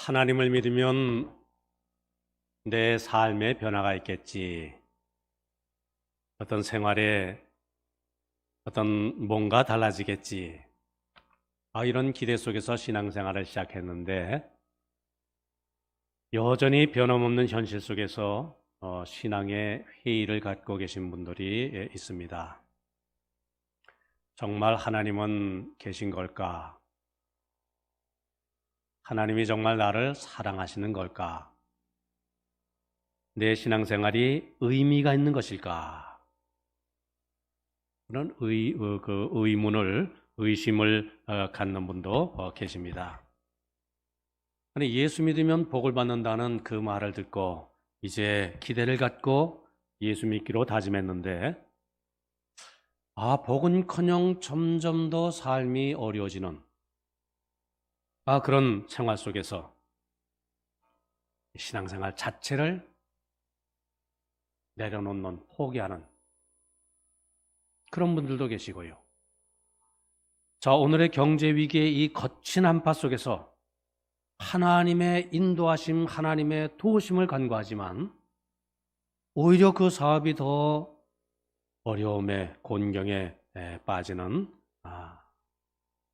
하나님을 믿으면 내 삶에 변화가 있겠지. 어떤 생활에 뭔가 달라지겠지. 이런 기대 속에서 신앙생활을 시작했는데 여전히 변함없는 현실 속에서 신앙의 회의를 갖고 계신 분들이 있습니다. 정말 하나님은 계신 걸까? 하나님이 정말 나를 사랑하시는 걸까? 내 신앙생활이 의미가 있는 것일까? 그런 의심을 갖는 분도 계십니다. 아니, 예수 믿으면 복을 받는다는 그 말을 듣고 이제 기대를 갖고 예수 믿기로 다짐했는데, 복은커녕 점점 더 삶이 어려워지는 그런 생활 속에서 신앙생활 자체를 내려놓는, 포기하는 그런 분들도 계시고요. 자, 오늘의 경제 위기의 이 거친 한파 속에서 하나님의 인도하심, 하나님의 도우심을 간구하지만 오히려 그 사업이 더 어려움에, 곤경에 빠지는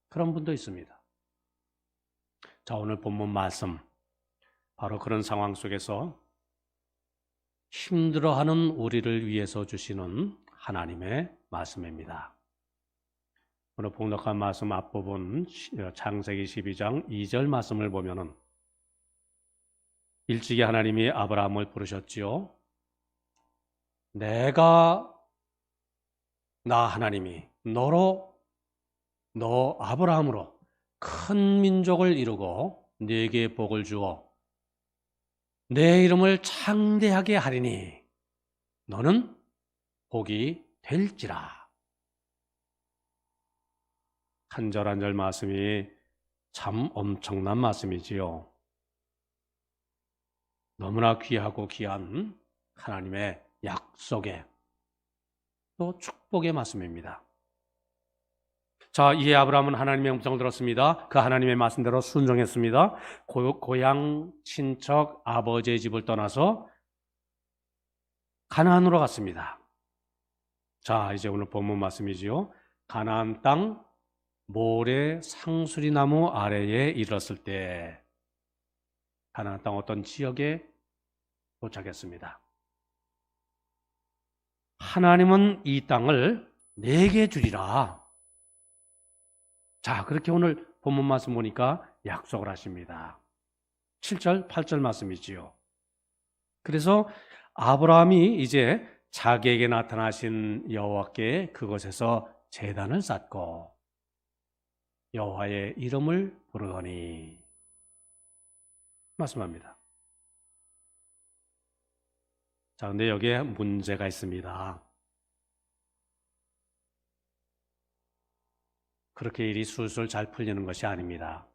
그런 분도 있습니다. 자, 오늘 본문 말씀, 바로 그런 상황 속에서 힘들어하는 우리를 위해서 주시는 하나님의 말씀입니다. 오늘 봉독한 말씀 앞부분 창세기 12장 2절 말씀을 보면은 일찍이 하나님이 아브라함을 부르셨지요. 나 하나님이 너 아브라함으로 큰 민족을 이루고 네게 복을 주어 내 이름을 창대하게 하리니 너는 복이 될지라. 한 절 한 절 말씀이 참 엄청난 말씀이지요. 너무나 귀하고 귀한 하나님의 약속의 또 축복의 말씀입니다. 자, 이에 아브라함은 하나님의 음성을 들었습니다. 그 하나님의 말씀대로 순종했습니다. 고향 친척 아버지의 집을 떠나서 가나안으로 갔습니다. 자, 이제 오늘 본문 말씀이지요. 가나안 땅 모래 상수리 나무 아래에 이르렀을 때 가나안 땅 어떤 지역에 도착했습니다. 하나님은 이 땅을 내게 주리라. 자, 그렇게 오늘 본문 말씀 보니까 약속을 하십니다. 7절, 8절 말씀이지요. 그래서 아브라함이 이제 자기에게 나타나신 여호와께 그곳에서 제단을 쌓고 여호와의 이름을 부르더니 말씀합니다. 자, 근데 여기에 문제가 있습니다. 그렇게 일이 술술 잘 풀리는 것이 아닙니다.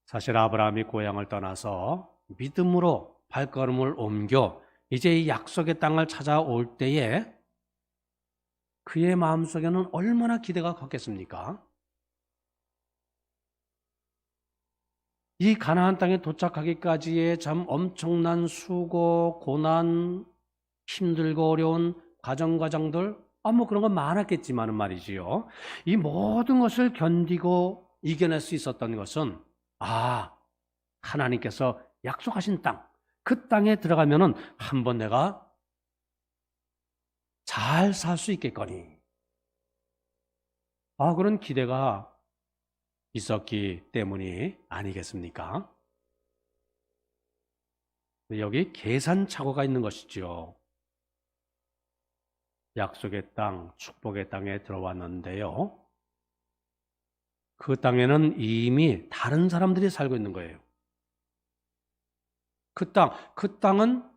사실 아브라함이 고향을 떠나서 믿음으로 발걸음을 옮겨 이제 이 약속의 땅을 찾아올 때에 그의 마음속에는 얼마나 기대가 컸겠습니까? 이 가나안 땅에 도착하기까지의 참 엄청난 수고, 고난, 힘들고 어려운 과정들, 그런 건 많았겠지만은 말이지요. 이 모든 것을 견디고 이겨낼 수 있었던 것은 하나님께서 약속하신 땅, 그 땅에 들어가면은 한번 내가 잘 살 수 있겠거니. 그런 기대가 있었기 때문이 아니겠습니까? 여기 계산착오가 있는 것이죠. 약속의 땅, 축복의 땅에 들어왔는데요. 그 땅에는 이미 다른 사람들이 살고 있는 거예요. 그 땅은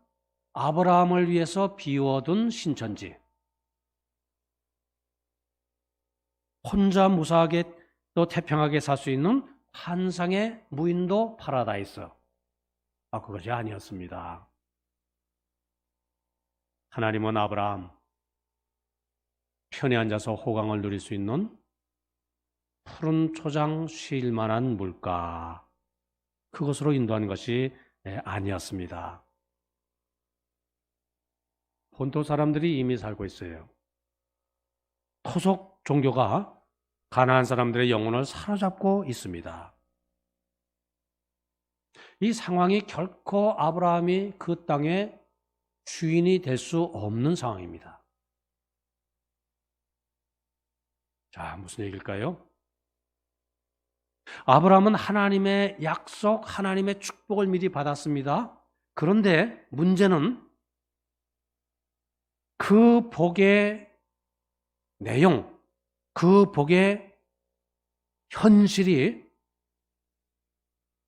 아브라함을 위해서 비워둔 신천지. 혼자 무사하게 또 태평하게 살 수 있는 환상의 무인도 파라다이스. 그것이 아니었습니다. 하나님은 아브라함 편히 앉아서 호강을 누릴 수 있는 푸른 초장 쉴 만한 물가, 그것으로 인도하는 것이 아니었습니다. 본토 사람들이 이미 살고 있어요. 토속 종교가 가나안 사람들의 영혼을 사로잡고 있습니다. 이 상황이 결코 아브라함이 그 땅의 주인이 될 수 없는 상황입니다. 자, 무슨 얘기일까요? 아브라함은 하나님의 약속, 하나님의 축복을 미리 받았습니다. 그런데 문제는 그 복의 내용, 그 복의 현실이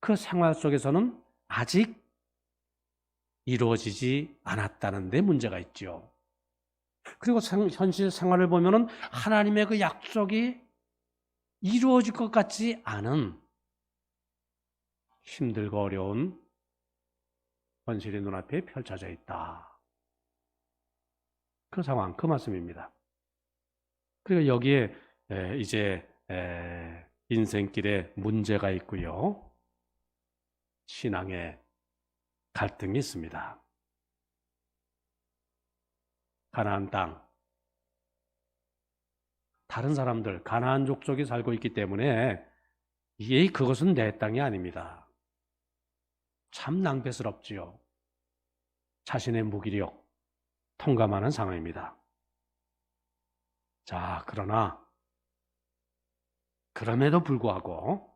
그 생활 속에서는 아직 이루어지지 않았다는 데 문제가 있죠. 그리고 현실 생활을 보면은 하나님의 그 약속이 이루어질 것 같지 않은 힘들고 어려운 현실이 눈앞에 펼쳐져 있다. 그 상황, 그 말씀입니다. 그리고 여기에 이제 인생길에 문제가 있고요. 신앙의 갈등이 있습니다. 가나안 땅, 다른 사람들, 가나안 족속이 살고 있기 때문에 그것은 내 땅이 아닙니다. 참 낭패스럽지요. 자신의 무기력 통감하는 상황입니다. 자, 그럼에도 불구하고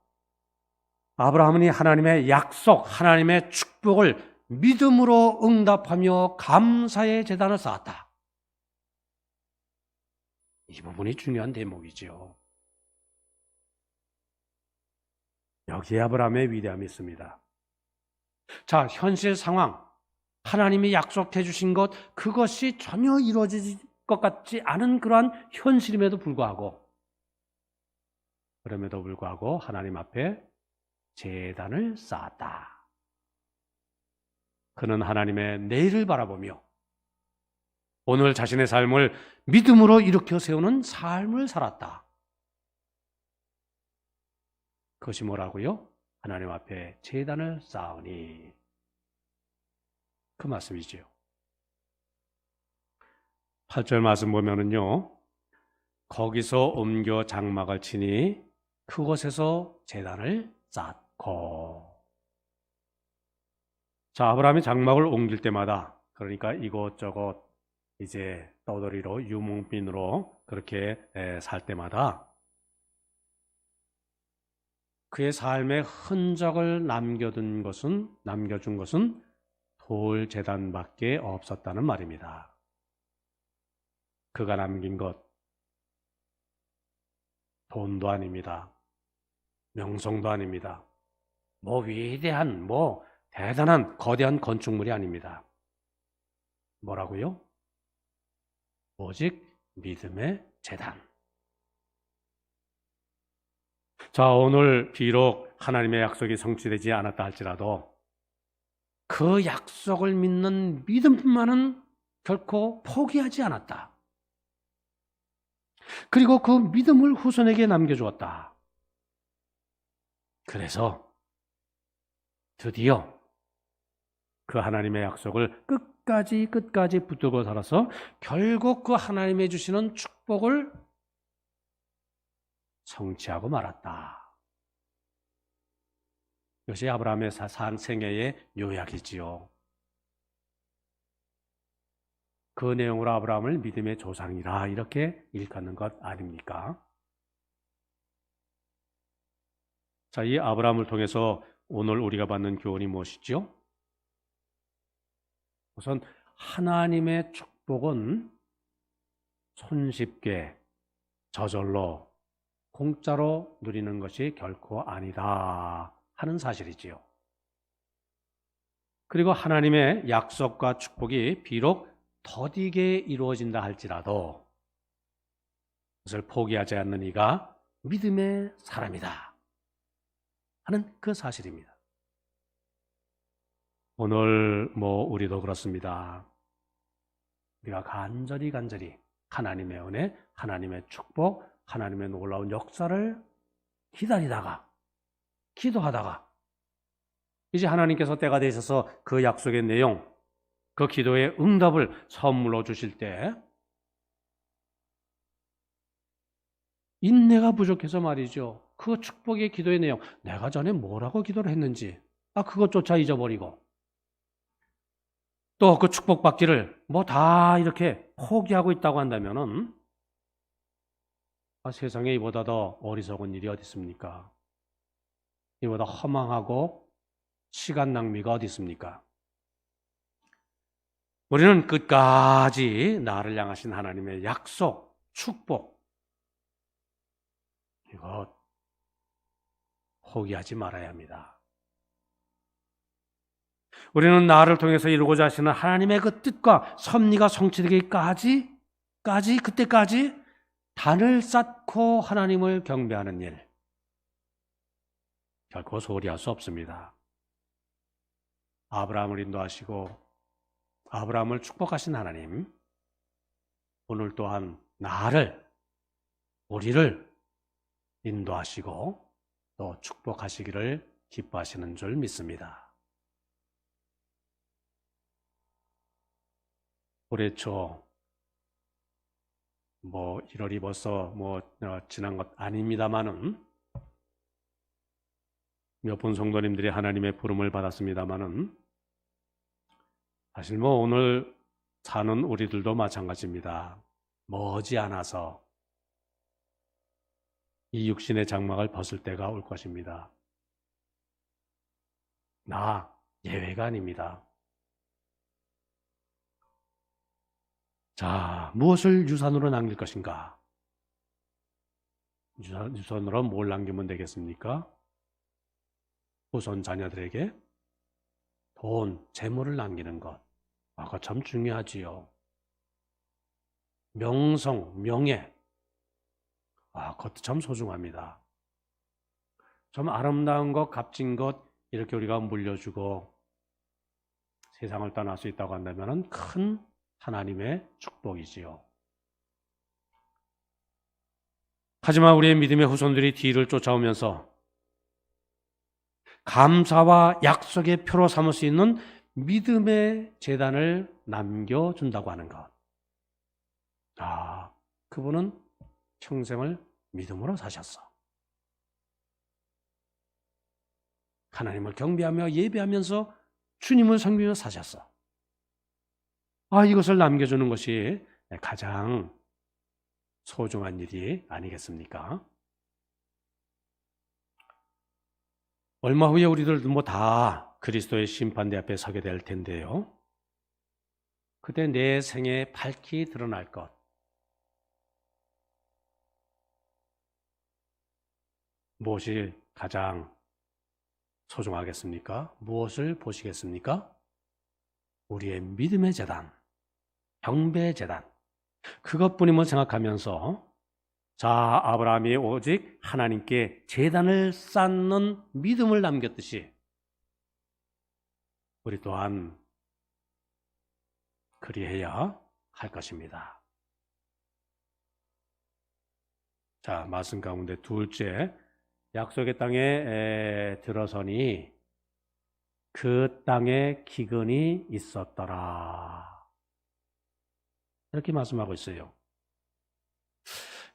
아브라함이 하나님의 약속, 하나님의 축복을 믿음으로 응답하며 감사의 제단을 쌓았다. 이 부분이 중요한 대목이지요. 여기에 아브라함의 위대함이 있습니다. 자, 현실 상황, 하나님이 약속해 주신 것, 그것이 전혀 이루어질 것 같지 않은 그러한 현실임에도 불구하고, 그럼에도 불구하고 하나님 앞에 제단을 쌓았다. 그는 하나님의 내일을 바라보며 오늘 자신의 삶을 믿음으로 일으켜 세우는 삶을 살았다. 그것이 뭐라고요? 하나님 앞에 제단을 쌓으니, 그 말씀이지요. 8절 말씀 보면은요, 거기서 옮겨 장막을 치니 그곳에서 제단을 쌓고. 자, 아브라함이 장막을 옮길 때마다, 그러니까 이곳저곳 이제 떠돌이로 유목민으로 그렇게 살 때마다 그의 삶의 흔적을 남겨준 것은 돌 제단밖에 없었다는 말입니다. 그가 남긴 것, 돈도 아닙니다. 명성도 아닙니다. 위대한, 대단한, 거대한 건축물이 아닙니다. 뭐라고요? 오직 믿음의 제단. 자, 오늘 비록 하나님의 약속이 성취되지 않았다 할지라도 그 약속을 믿는 믿음만은 결코 포기하지 않았다. 그리고 그 믿음을 후손에게 남겨주었다. 그래서 드디어 그 하나님의 약속을 끝까지 붙들고 살아서 결국 그 하나님의 주시는 축복을 성취하고 말았다. 이것이 아브라함의 생애의 요약이지요. 그 내용으로 아브라함을 믿음의 조상이라 이렇게 일컫는 것 아닙니까? 자, 이 아브라함을 통해서 오늘 우리가 받는 교훈이 무엇이죠? 우선 하나님의 축복은 손쉽게 저절로 공짜로 누리는 것이 결코 아니다 하는 사실이지요. 그리고 하나님의 약속과 축복이 비록 더디게 이루어진다 할지라도 그것을 포기하지 않는 이가 믿음의 사람이다 하는 그 사실입니다. 오늘 우리도 그렇습니다. 우리가 간절히 하나님의 은혜, 하나님의 축복, 하나님의 놀라운 역사를 기다리다가, 기도하다가, 이제 하나님께서 때가 되셔서 그 약속의 내용, 그 기도의 응답을 선물로 주실 때 인내가 부족해서 말이죠. 그 축복의 기도의 내용, 내가 전에 뭐라고 기도를 했는지 그것조차 잊어버리고 또 그 축복받기를 뭐 다 이렇게 포기하고 있다고 한다면은 세상에 이보다 더 어리석은 일이 어디 있습니까? 이보다 허망하고 시간 낭비가 어디 있습니까? 우리는 끝까지 나를 향하신 하나님의 약속, 축복 이것 포기하지 말아야 합니다. 우리는 나를 통해서 이루고자 하시는 하나님의 그 뜻과 섭리가 성취되기까지 그때까지 단을 쌓고 하나님을 경배하는 일 결코 소홀히 할 수 없습니다. 아브라함을 인도하시고 아브라함을 축복하신 하나님, 오늘 또한 우리를 인도하시고 또 축복하시기를 기뻐하시는 줄 믿습니다. 올해 초 1월이 벌써 지난 것 아닙니다만은 몇 분 성도님들이 하나님의 부름을 받았습니다만은 사실 오늘 사는 우리들도 마찬가지입니다. 머지않아서 이 육신의 장막을 벗을 때가 올 것입니다. 나 예외가 아닙니다. 자, 무엇을 유산으로 남길 것인가? 유산으로 뭘 남기면 되겠습니까? 후손 자녀들에게 돈, 재물을 남기는 것. 그거 참 중요하지요. 명성, 명예. 그것도 참 소중합니다. 좀 아름다운 것, 값진 것 이렇게 우리가 물려주고 세상을 떠날 수 있다고 한다면 큰 하나님의 축복이지요. 하지만 우리의 믿음의 후손들이 뒤를 쫓아오면서 감사와 약속의 표로 삼을 수 있는 믿음의 재단을 남겨준다고 하는 것. 그분은 평생을 믿음으로 사셨어. 하나님을 경배하며 예배하면서 주님을 섬기며 사셨어. 이것을 남겨주는 것이 가장 소중한 일이 아니겠습니까? 얼마 후에 우리들 다 그리스도의 심판대 앞에 서게 될 텐데요. 그때 내 생에 밝히 드러날 것. 무엇이 가장 소중하겠습니까? 무엇을 보시겠습니까? 우리의 믿음의 재단, 경배의 재단. 그것뿐임을 생각하면서 아브라함이 오직 하나님께 재단을 쌓는 믿음을 남겼듯이 우리 또한 그리해야 할 것입니다. 말씀 가운데 둘째, 약속의 땅에 들어서니 그 땅에 기근이 있었더라. 이렇게 말씀하고 있어요.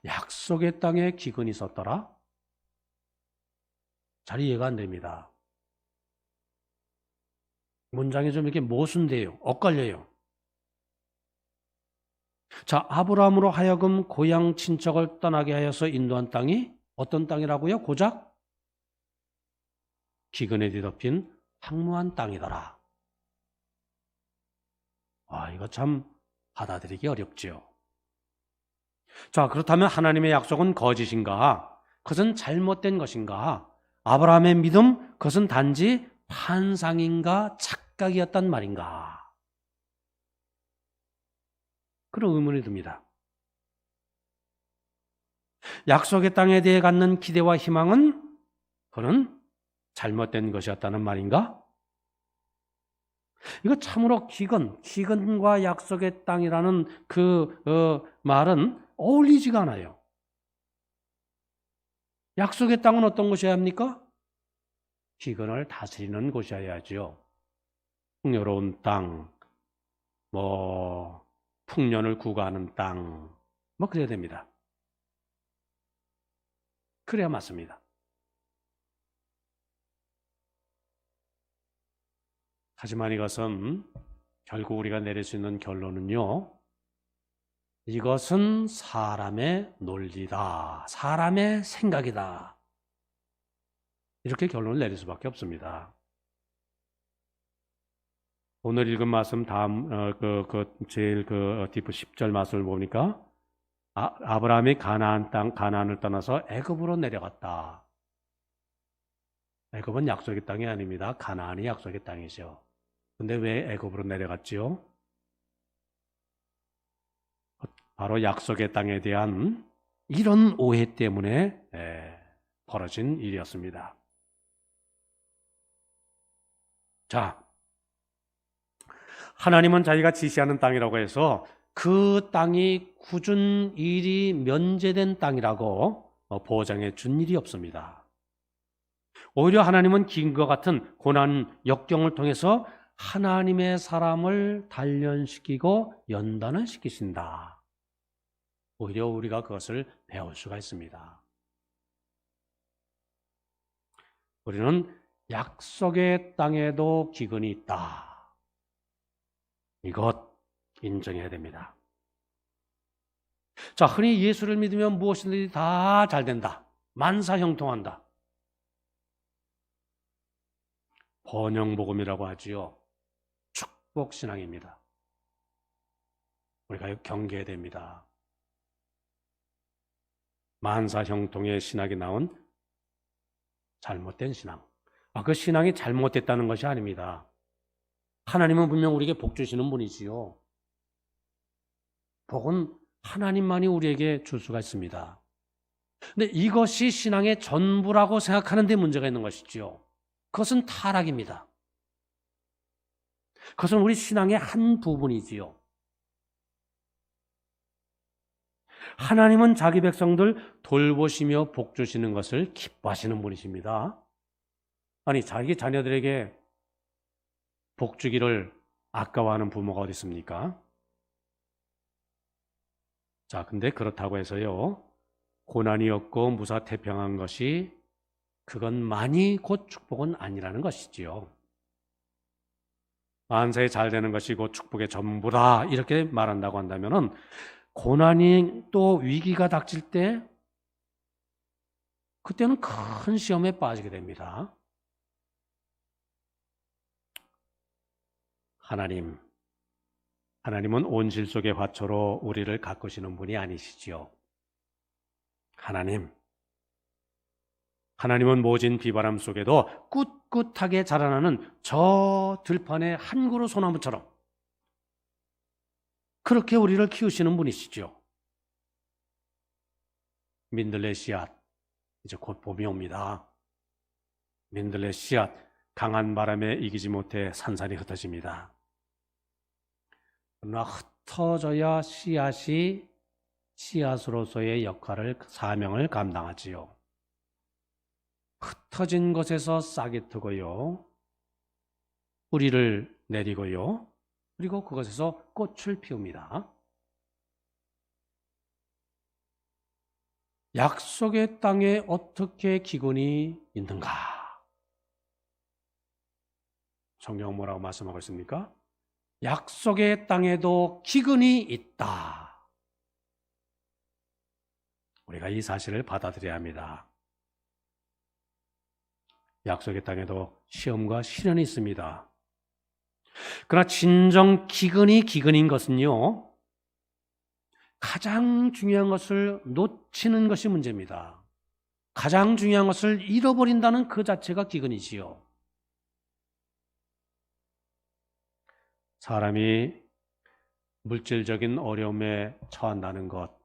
약속의 땅에 기근이 있었더라? 잘 이해가 안 됩니다. 문장이 좀 이렇게 모순돼요. 엇갈려요. 아브라함으로 하여금 고향 친척을 떠나게 하여서 인도한 땅이 어떤 땅이라고요? 고작 기근에 뒤덮인 황무한 땅이더라. 이거 참 받아들이기 어렵지요. 그렇다면 하나님의 약속은 거짓인가? 그것은 잘못된 것인가? 아브라함의 믿음, 그것은 단지 환상인가? 착각이었단 말인가? 그런 의문이 듭니다. 약속의 땅에 대해 갖는 기대와 희망은 그는 잘못된 것이었다는 말인가? 이거 참으로 기근과 약속의 땅이라는 그 말은 어울리지가 않아요. 약속의 땅은 어떤 곳이어야 합니까? 기근을 다스리는 곳이어야죠. 풍요로운 땅, 풍년을 구가하는 땅, 그래야 됩니다. 그래야 맞습니다. 하지만 이것은 결국 우리가 내릴 수 있는 결론은요, 이것은 사람의 논리다, 사람의 생각이다, 이렇게 결론을 내릴 수밖에 없습니다. 오늘 읽은 말씀 다음 제일 뒷부 10절 말씀을 보니까 아브라함이 가나안을 떠나서 애굽으로 내려갔다. 애굽은 약속의 땅이 아닙니다. 가나안이 약속의 땅이죠. 근데 왜 애굽으로 내려갔지요? 바로 약속의 땅에 대한 이런 오해 때문에 벌어진 일이었습니다. 자, 하나님은 자기가 지시하는 땅이라고 해서 그 땅이 굳은 일이 면제된 땅이라고 보장해 준 일이 없습니다. 오히려 하나님은 기근과 같은 고난, 역경을 통해서 하나님의 사람을 단련시키고 연단을 시키신다. 오히려 우리가 그것을 배울 수가 있습니다. 우리는 약속의 땅에도 기근이 있다. 이것 인정해야 됩니다. 자, 흔히 예수를 믿으면 무엇이든지 다 잘 된다. 만사형통한다. 번영복음이라고 하지요. 축복신앙입니다. 우리가 경계해야 됩니다. 만사형통의 신학이 나온 잘못된 신앙. 그 신앙이 잘못됐다는 것이 아닙니다. 하나님은 분명 우리에게 복 주시는 분이지요. 복은 하나님만이 우리에게 줄 수가 있습니다. 근데 이것이 신앙의 전부라고 생각하는 데 문제가 있는 것이지요. 그것은 타락입니다. 그것은 우리 신앙의 한 부분이지요. 하나님은 자기 백성들 돌보시며 복 주시는 것을 기뻐하시는 분이십니다. 아니, 자기 자녀들에게 복 주기를 아까워하는 부모가 어디 있습니까? 자, 근데 그렇다고 해서요, 고난이 없고 무사태평한 것이 그것만이 곧 축복은 아니라는 것이지요. 만사에 잘 되는 것이 곧 축복의 전부다, 이렇게 말한다고 한다면은 고난이 또 위기가 닥칠 때 그때는 큰 시험에 빠지게 됩니다. 하나님은 온실 속의 화초로 우리를 가꾸시는 분이 아니시지요. 하나님은 모진 비바람 속에도 꿋꿋하게 자라나는 저 들판의 한 그루 소나무처럼 그렇게 우리를 키우시는 분이시죠. 민들레 씨앗, 이제 곧 봄이 옵니다. 민들레 씨앗, 강한 바람에 이기지 못해 산산이 흩어집니다. 그러나 흩어져야 씨앗이 씨앗으로서의 역할을, 사명을 감당하지요. 흩어진 것에서 싹이 트고요, 뿌리를 내리고요, 그리고 그것에서 꽃을 피웁니다. 약속의 땅에 어떻게 기근이 있는가? 성경은 뭐라고 말씀하고 있습니까? 약속의 땅에도 기근이 있다. 우리가 이 사실을 받아들여야 합니다. 약속의 땅에도 시험과 시련이 있습니다. 그러나 진정 기근인 것은요, 가장 중요한 것을 놓치는 것이 문제입니다. 가장 중요한 것을 잃어버린다는 그 자체가 기근이지요. 사람이 물질적인 어려움에 처한다는 것,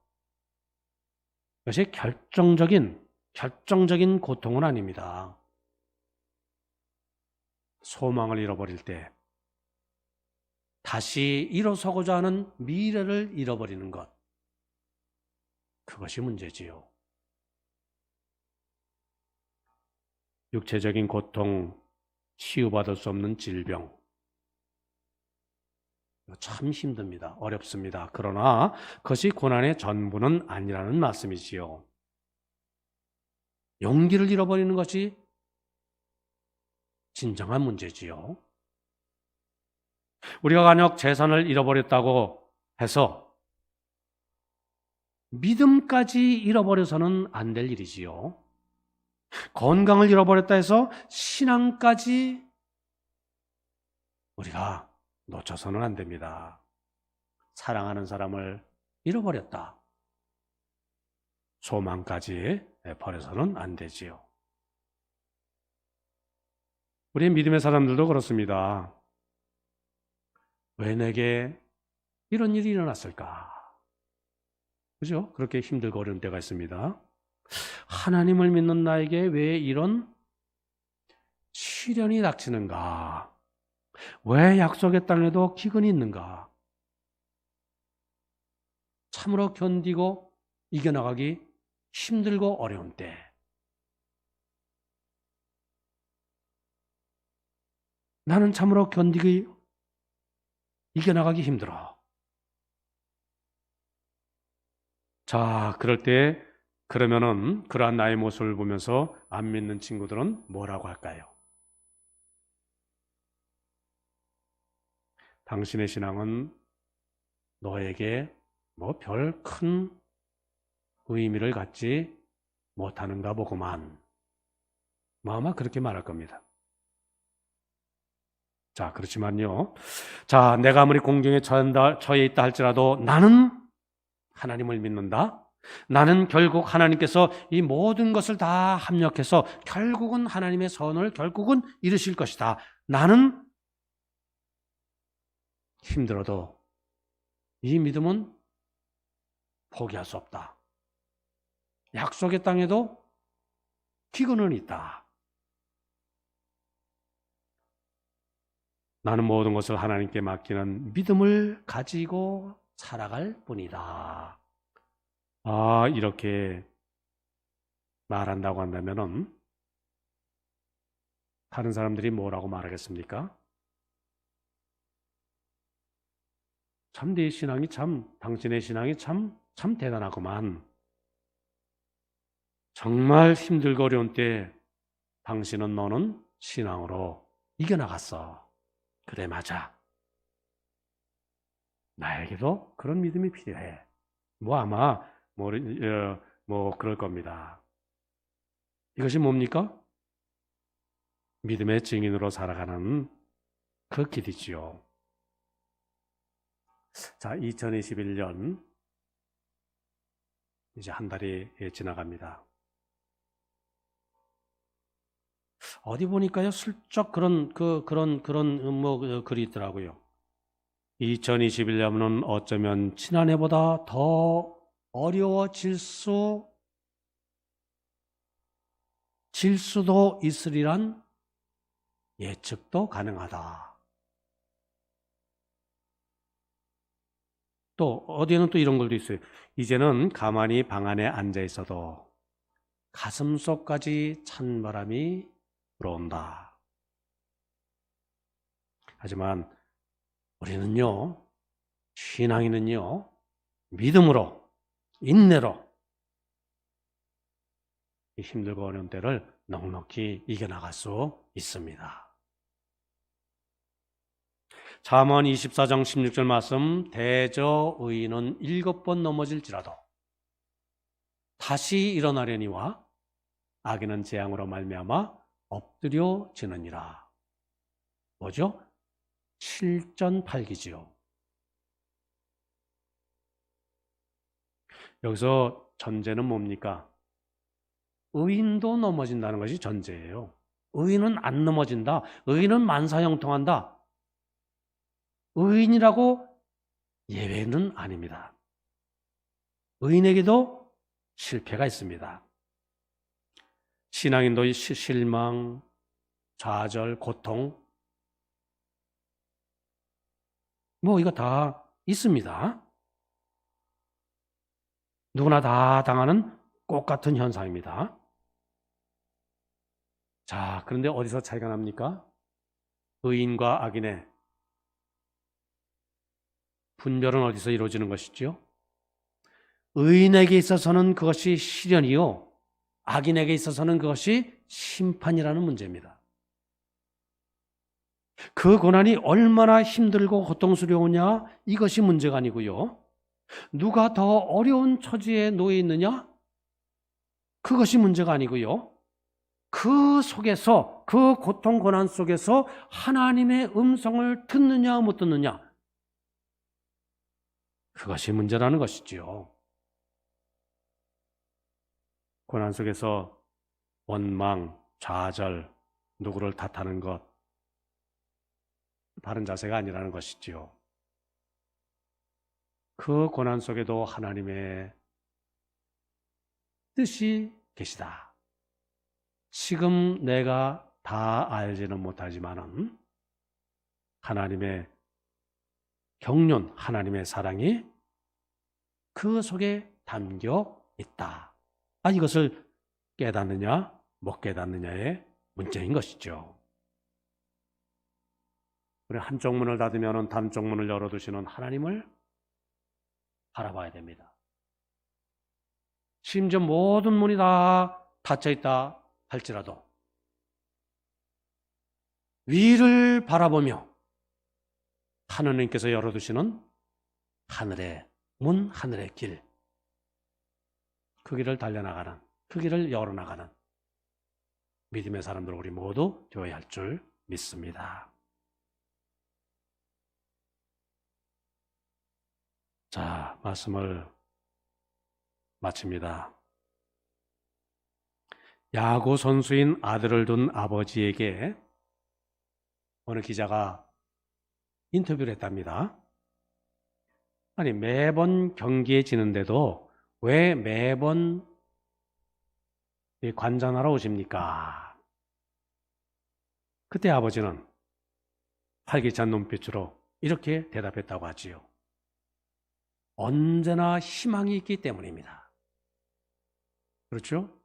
이것이 결정적인 고통은 아닙니다. 소망을 잃어버릴 때, 다시 일어서고자 하는 미래를 잃어버리는 것, 그것이 문제지요. 육체적인 고통, 치유받을 수 없는 질병. 참 힘듭니다. 어렵습니다. 그러나 그것이 고난의 전부는 아니라는 말씀이지요. 용기를 잃어버리는 것이 진정한 문제지요. 우리가 간혹 재산을 잃어버렸다고 해서 믿음까지 잃어버려서는 안 될 일이지요. 건강을 잃어버렸다 해서 신앙까지 우리가 놓쳐서는 안 됩니다. 사랑하는 사람을 잃어버렸다. 소망까지 버려서는 안 되지요. 우리 믿음의 사람들도 그렇습니다. 왜 내게 이런 일이 일어났을까? 그죠? 그렇게 힘들고 어려운 때가 있습니다. 하나님을 믿는 나에게 왜 이런 시련이 닥치는가? 왜 약속의 땅에도 기근이 있는가? 참으로 견디고 이겨나가기 힘들고 어려운 때, 나는 참으로 이겨나가기 힘들어. 자, 그럴 때 그러면은 그러한 나의 모습을 보면서 안 믿는 친구들은 뭐라고 할까요? 당신의 신앙은 너에게 뭐 별 큰 의미를 갖지 못하는가 보구만. 아마 그렇게 말할 겁니다. 자, 그렇지만요. 자, 내가 아무리 공경에 처해 있다 할지라도 나는 하나님을 믿는다. 나는 결국 하나님께서 이 모든 것을 다 합력해서 결국은 하나님의 선을 결국은 이루실 것이다. 나는 힘들어도 이 믿음은 포기할 수 없다. 약속의 땅에도 기근은 있다. 나는 모든 것을 하나님께 맡기는 믿음을 가지고 살아갈 뿐이다. 아, 이렇게 말한다고 한다면은 다른 사람들이 뭐라고 말하겠습니까? 참 네 신앙이 당신의 신앙이 참 대단하구만. 정말 힘들고 어려운 때 너는 신앙으로 이겨나갔어. 그래, 맞아. 나에게도 그런 믿음이 필요해. 아마 그럴 겁니다. 이것이 뭡니까? 믿음의 증인으로 살아가는 그 길이지요. 자, 2021년 이제 한 달이 지나갑니다. 어디 보니까요, 슬쩍 그런 글이 있더라고요. 2021년은 어쩌면 지난해보다 더 어려워질 수도 있으리란 예측도 가능하다. 또 어디에는 또 이런 글도 있어요. 이제는 가만히 방 안에 앉아 있어도 가슴속까지 찬바람이 불어온다. 하지만 우리는요, 신앙인은요, 믿음으로, 인내로 이 힘들고 어려운 때를 넉넉히 이겨나갈 수 있습니다. 잠언 24장 16절 말씀, 대저 의인은 7번 넘어질지라도 다시 일어나려니와 악인은 재앙으로 말미암아 엎드려지느니라. 뭐죠? 7전8기지요. 여기서 전제는 뭡니까? 의인도 넘어진다는 것이 전제예요. 의인은 안 넘어진다. 의인은 만사형통한다. 의인이라고 예외는 아닙니다. 의인에게도 실패가 있습니다. 신앙인도 실망, 좌절, 고통, 이거 다 있습니다. 누구나 다 당하는 똑같은 현상입니다. 자, 그런데 어디서 차이가 납니까? 의인과 악인의 분별은 어디서 이루어지는 것이죠? 의인에게 있어서는 그것이 시련이요, 악인에게 있어서는 그것이 심판이라는 문제입니다. 그 고난이 얼마나 힘들고 고통스러우냐, 이것이 문제가 아니고요. 누가 더 어려운 처지에 놓여 있느냐, 그것이 문제가 아니고요. 그 속에서, 그 고통 고난 속에서 하나님의 음성을 듣느냐 못 듣느냐, 그것이 문제라는 것이지요. 고난 속에서 원망, 좌절, 누구를 탓하는 것, 바른 자세가 아니라는 것이지요. 그 고난 속에도 하나님의 뜻이 계시다. 지금 내가 다 알지는 못하지만은 하나님의 경륜, 하나님의 사랑이 그 속에 담겨 있다. 이것을 깨닫느냐, 못 깨닫느냐의 문제인 것이죠. 우리 한쪽 문을 닫으면 다른쪽 문을 열어두시는 하나님을 바라봐야 됩니다. 심지어 모든 문이 다 닫혀 있다 할지라도 위를 바라보며 하느님께서 열어두시는 하늘의 문, 하늘의 길, 그 길을 달려나가는, 그 길을 열어나가는 믿음의 사람들 우리 모두 되어야 할 줄 믿습니다. 자, 말씀을 마칩니다. 야구 선수인 아들을 둔 아버지에게 어느 기자가 인터뷰를 했답니다. 아니, 매번 경기에 지는데도 왜 매번 관전하러 오십니까? 그때 아버지는 활기찬 눈빛으로 이렇게 대답했다고 하지요. 언제나 희망이 있기 때문입니다. 그렇죠?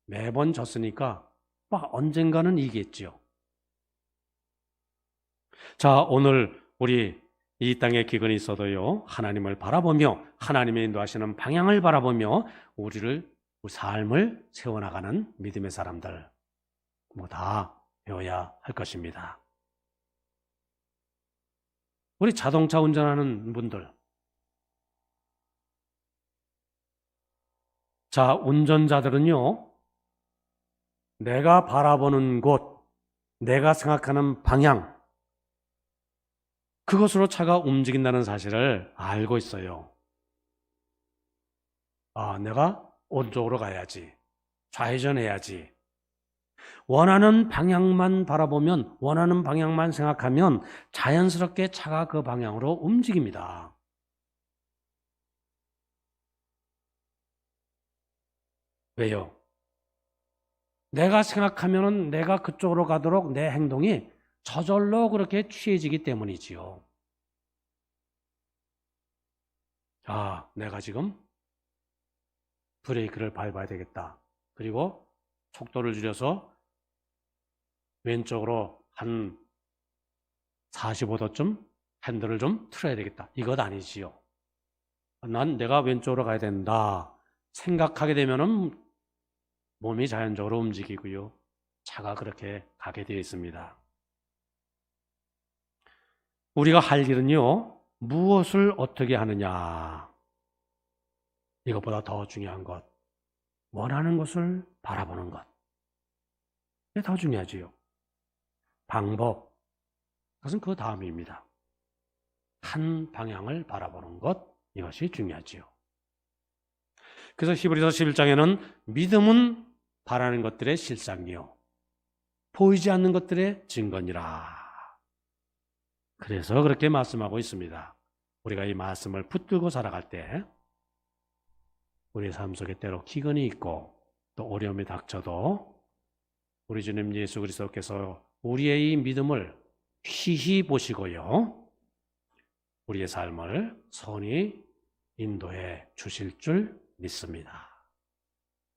매번 졌으니까 언젠가는 이기겠지요. 자, 오늘 우리 이 땅에 기근이 있어도요, 하나님을 바라보며 하나님의 인도하시는 방향을 바라보며 우리 삶을 세워나가는 믿음의 사람들 다 되어야 할 것입니다. 우리 자동차 운전하는 분들, 자, 운전자들은요, 내가 바라보는 곳, 내가 생각하는 방향, 그것으로 차가 움직인다는 사실을 알고 있어요. 내가 오른쪽으로 가야지, 좌회전해야지. 원하는 방향만 바라보면, 원하는 방향만 생각하면 자연스럽게 차가 그 방향으로 움직입니다. 왜요? 내가 생각하면 내가 그쪽으로 가도록 내 행동이 저절로 그렇게 취해지기 때문이지요. 내가 지금 브레이크를 밟아야 되겠다. 그리고 속도를 줄여서 왼쪽으로 한 45도쯤 핸들을 좀 틀어야 되겠다. 이것 아니지요. 난 내가 왼쪽으로 가야 된다 생각하게 되면은 몸이 자연적으로 움직이고요. 차가 그렇게 가게 되어 있습니다. 우리가 할 일은요, 무엇을 어떻게 하느냐. 이것보다 더 중요한 것, 원하는 것을 바라보는 것. 이게 더 중요하지요. 방법, 그것은 그 다음입니다. 한 방향을 바라보는 것, 이것이 중요하지요. 그래서 히브리서 11장에는 믿음은 바라는 것들의 실상이요, 보이지 않는 것들의 증거니라. 그래서 그렇게 말씀하고 있습니다. 우리가 이 말씀을 붙들고 살아갈 때 우리 삶 속에 때로 기근이 있고 또 어려움이 닥쳐도 우리 주님 예수 그리스도께서 우리의 이 믿음을 희희 보시고요, 우리의 삶을 선히 인도해 주실 줄 믿습니다.